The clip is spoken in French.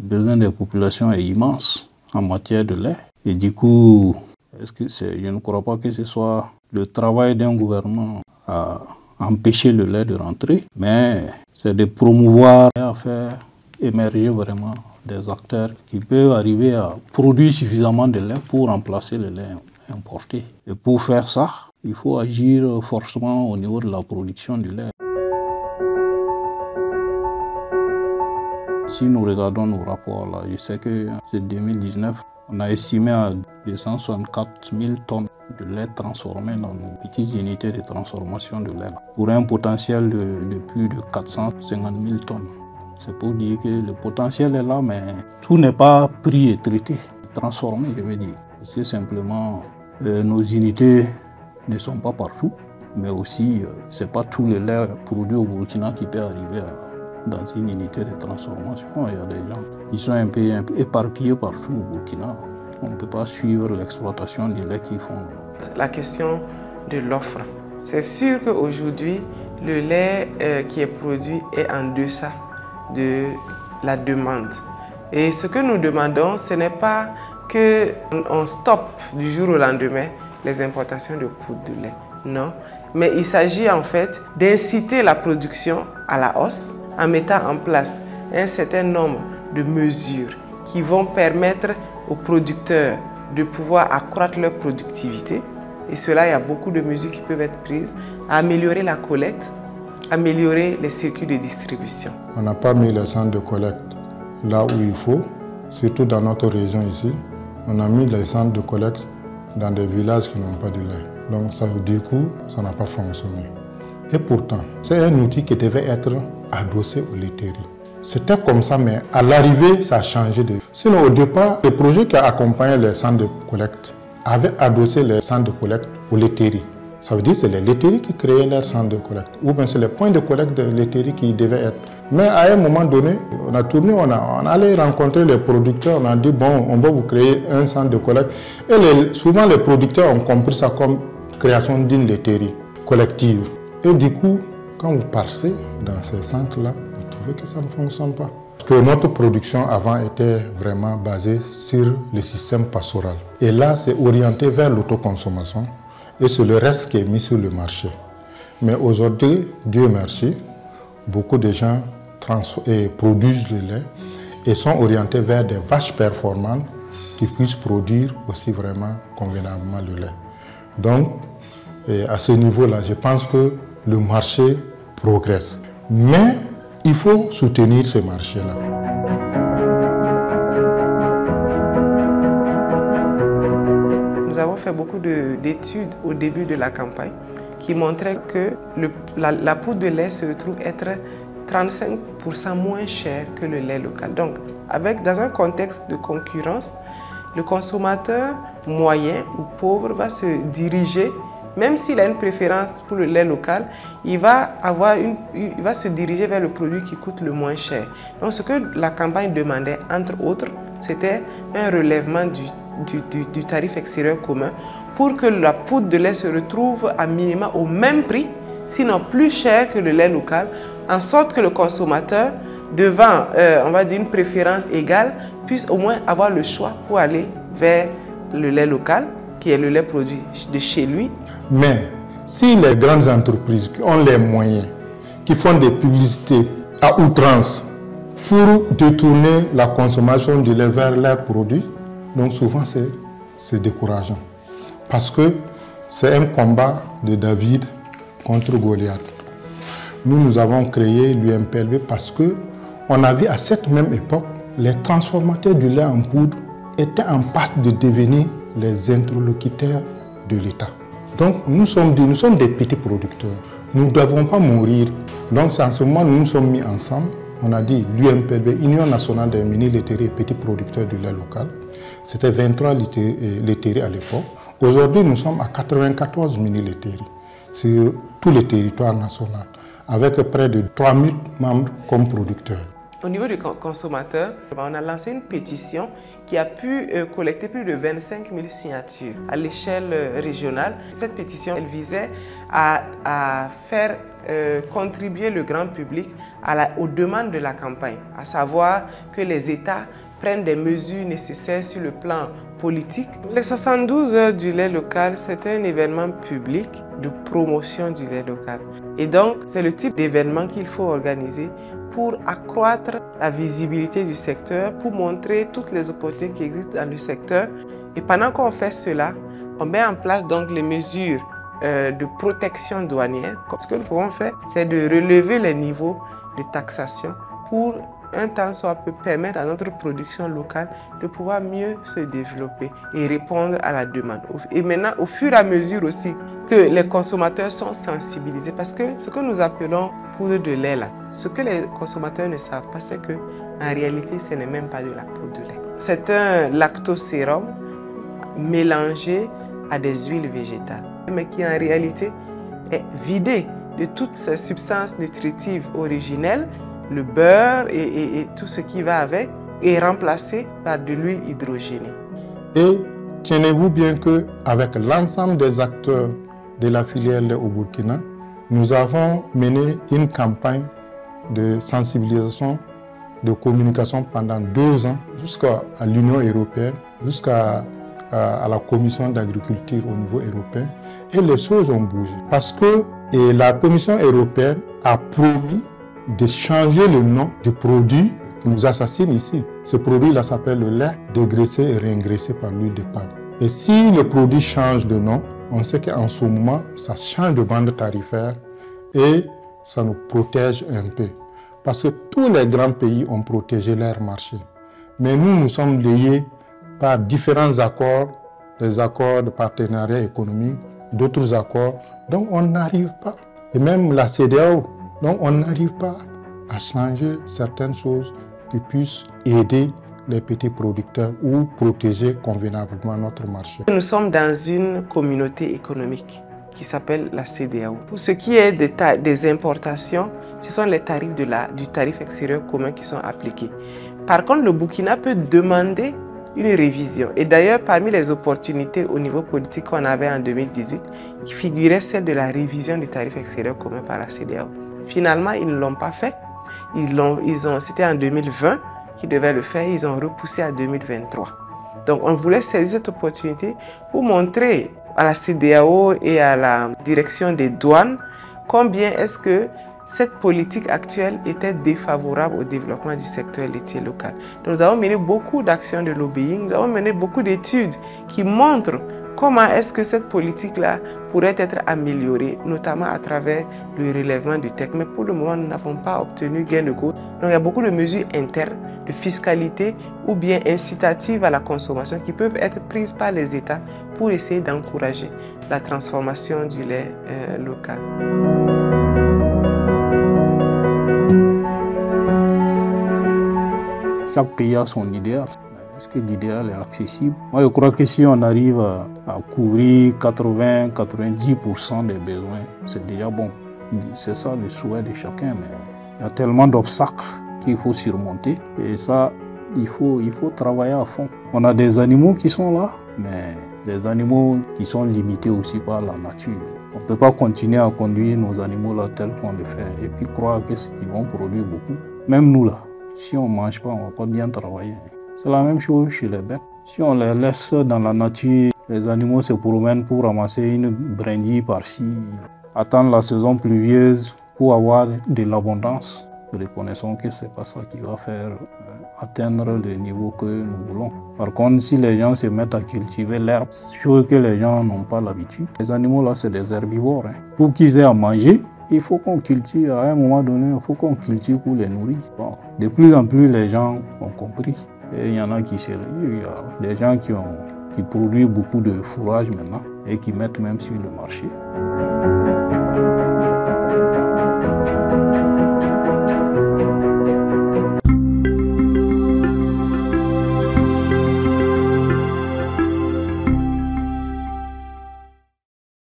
Le besoin des populations est immense en matière de lait. Et du coup, je ne crois pas que ce soit le travail d'un gouvernement à empêcher le lait de rentrer, mais c'est de promouvoir et à faire émerger vraiment des acteurs qui peuvent arriver à produire suffisamment de lait pour remplacer le lait importé. Et pour faire ça, il faut agir forcément au niveau de la production du lait. Si nous regardons nos rapports, là, je sais que c'est 2019, on a estimé à 264 000 tonnes de lait transformé dans nos petites unités de transformation de lait, pour un potentiel de plus de 450 000 tonnes. C'est pour dire que le potentiel est là, mais tout n'est pas pris et traité, transformé, je veux dire. Parce que simplement, nos unités ne sont pas partout, mais aussi, ce n'est pas tout le lait produit au Burkina qui peut arriver dans une unité de transformation. Il y a des gens qui sont un peu éparpillés partout au Burkina. On ne peut pas suivre l'exploitation du lait qu'ils font. La question de l'offre. C'est sûr qu'aujourd'hui, le lait qui est produit est en deçà de la demande. Et ce que nous demandons, ce n'est pas qu'on stoppe du jour au lendemain les importations de poudre de lait. Non. Mais il s'agit en fait d'inciter la production à la hausse en mettant en place un certain nombre de mesures qui vont permettre aux producteurs de pouvoir accroître leur productivité. Et cela, il y a beaucoup de mesures qui peuvent être prises, améliorer la collecte, améliorer les circuits de distribution. On n'a pas mis les centres de collecte là où il faut, surtout dans notre région ici. On a mis les centres de collecte dans des villages qui n'ont pas de lait. Donc ça, du coup, ça n'a pas fonctionné. Et pourtant, c'est un outil qui devait être adossé aux laiteries. C'était comme ça, mais à l'arrivée, ça a changé. Sinon, au départ, le projet qui a accompagné les centres de collecte avait adossé les centres de collecte aux laiteries. Ça veut dire que c'est les laiteries qui créaient leurs centres de collecte. Ou bien c'est les points de collecte de laiteries qui devaient être. Mais à un moment donné, on a tourné, on allait rencontrer les producteurs, on a dit, bon, on va vous créer un centre de collecte. Et souvent, les producteurs ont compris ça comme création d'une laiterie collective. Et du coup, quand vous passez dans ces centres-là, vous trouvez que ça ne fonctionne pas. Parce que notre production avant était vraiment basée sur le système pastoral. Et là, c'est orienté vers l'autoconsommation. Et c'est le reste qui est mis sur le marché. Mais aujourd'hui, Dieu merci, beaucoup de gens produisent le lait et sont orientés vers des vaches performantes qui puissent produire aussi vraiment convenablement le lait. Donc, à ce niveau-là, je pense que le marché progresse. Mais il faut soutenir ce marché-là. Nous avons fait beaucoup d'études au début de la campagne qui montraient que la poudre de lait se retrouve être 35% moins chère que le lait local. Donc, dans un contexte de concurrence, le consommateur moyen ou pauvre va se diriger, même s'il a une préférence pour le lait local, il va se diriger vers le produit qui coûte le moins cher. Donc, ce que la campagne demandait, entre autres, c'était un relèvement du tarif extérieur commun pour que la poudre de lait se retrouve à minima au même prix, sinon plus cher que le lait local, en sorte que le consommateur, devant on va dire une préférence égale, puisse au moins avoir le choix pour aller vers le lait local, qui est le lait produit de chez lui. Mais si les grandes entreprises qui ont les moyens, qui font des publicités à outrance pour détourner la consommation du lait vers leurs produits, donc souvent c'est décourageant. Parce que c'est un combat de David contre Goliath. Nous avons créé l'UMPLB parce qu'on a vu à cette même époque, les transformateurs du lait en poudre étaient en passe de devenir les interlocuteurs de l'État. Donc nous sommes des petits producteurs. Nous ne devons pas mourir. Donc c'est en ce moment que nous nous sommes mis ensemble. On a dit l'UMPLB, Union nationale des mini-laiteries et petits producteurs du lait local. C'était 23 laiteries à l'époque. Aujourd'hui, nous sommes à 94 mini-laiteries sur tout le territoire national, avec près de 3000 membres comme producteurs. Au niveau du consommateur, on a lancé une pétition qui a pu collecter plus de 25 000 signatures à l'échelle régionale. Cette pétition, elle visait à faire contribuer le grand public aux demandes de la campagne, à savoir que les États prennent des mesures nécessaires sur le plan politique. Les 72 heures du lait local, c'est un événement public de promotion du lait local. Et donc, c'est le type d'événement qu'il faut organiser pour accroître la visibilité du secteur, pour montrer toutes les opportunités qui existent dans le secteur. Et pendant qu'on fait cela, on met en place donc les mesures de protection douanière. Ce que nous pouvons faire, c'est de relever les niveaux de taxation pour un temps soit peu permettre à notre production locale de pouvoir mieux se développer et répondre à la demande. Et maintenant, au fur et à mesure aussi que les consommateurs sont sensibilisés, parce que ce que nous appelons poudre de lait, là, ce que les consommateurs ne savent pas, c'est que en réalité, ce n'est même pas de la poudre de lait. C'est un lactosérum mélangé à des huiles végétales, mais qui en réalité est vidé de toutes ces substances nutritives originelles, le beurre et tout ce qui va avec, est remplacé par de l'huile hydrogénée. Et tenez-vous bien qu'avec l'ensemble des acteurs de la filière lait au Burkina, nous avons mené une campagne de sensibilisation, de communication pendant 2 ans, jusqu'à l'Union européenne, jusqu'à la Commission d'agriculture au niveau européen. Et les choses ont bougé. Parce que la Commission européenne a promis de changer le nom du produit qui nous assassine ici. Ce produit-là s'appelle le lait dégraissé et réingraissé par l'huile de palme. Et si le produit change de nom, on sait qu'en ce moment, ça change de bande tarifaire et ça nous protège un peu. Parce que tous les grands pays ont protégé leur marché. Mais nous sommes liés par différents accords, des accords de partenariat économique, d'autres accords. Donc on n'arrive pas. Et même la CEDEAO, donc on n'arrive pas à changer certaines choses qui puissent aider les petits producteurs ou protéger convenablement notre marché. Nous sommes dans une communauté économique qui s'appelle la CEDEAO. Pour ce qui est des importations, ce sont les tarifs du tarif extérieur commun qui sont appliqués. Par contre, le Burkina peut demander une révision. Et d'ailleurs, parmi les opportunités au niveau politique qu'on avait en 2018, il figurait celle de la révision du tarif extérieur commun par la CEDEAO. Finalement, ils ne l'ont pas fait. C'était en 2020 qu'ils devaient le faire. Ils ont repoussé à 2023. Donc, on voulait saisir cette opportunité pour montrer à la CEDEAO et à la direction des douanes combien est-ce que cette politique actuelle était défavorable au développement du secteur laitier local. Donc, nous avons mené beaucoup d'actions de lobbying, nous avons mené beaucoup d'études qui montrent comment est-ce que cette politique-là pourrait être améliorée, notamment à travers le relèvement du TEC. Mais pour le moment, nous n'avons pas obtenu gain de cause. Donc, il y a beaucoup de mesures internes, de fiscalité ou bien incitatives à la consommation qui peuvent être prises par les États pour essayer d'encourager la transformation du lait local. Chaque pays a son idéal. Est-ce que l'idéal est accessible? Moi, je crois que si on arrive à couvrir 80-90% des besoins, c'est déjà bon. C'est ça le souhait de chacun, mais il y a tellement d'obstacles qu'il faut surmonter. Et ça, il faut travailler à fond. On a des animaux qui sont là, mais des animaux qui sont limités aussi par la nature. On ne peut pas continuer à conduire nos animaux là tels qu'on le fait et puis croire qu'ils vont produire beaucoup. Même nous là, si on ne mange pas, on ne va pas bien travailler. C'est la même chose chez les bêtes. Si on les laisse dans la nature, les animaux se promènent pour ramasser une brindille par-ci, attendre la saison pluvieuse pour avoir de l'abondance. Nous reconnaissons que ce n'est pas ça qui va faire atteindre le niveau que nous voulons. Par contre, si les gens se mettent à cultiver l'herbe, chose que les gens n'ont pas l'habitude, les animaux là, c'est des herbivores. Pour qu'ils aient à manger, il faut qu'on cultive, à un moment donné, il faut qu'on cultive pour les nourrir. Bon, de plus en plus, les gens ont compris. Et il y en a qui se réjouissent. Il y a des gens qui produisent beaucoup de fourrage maintenant et qui mettent même sur le marché.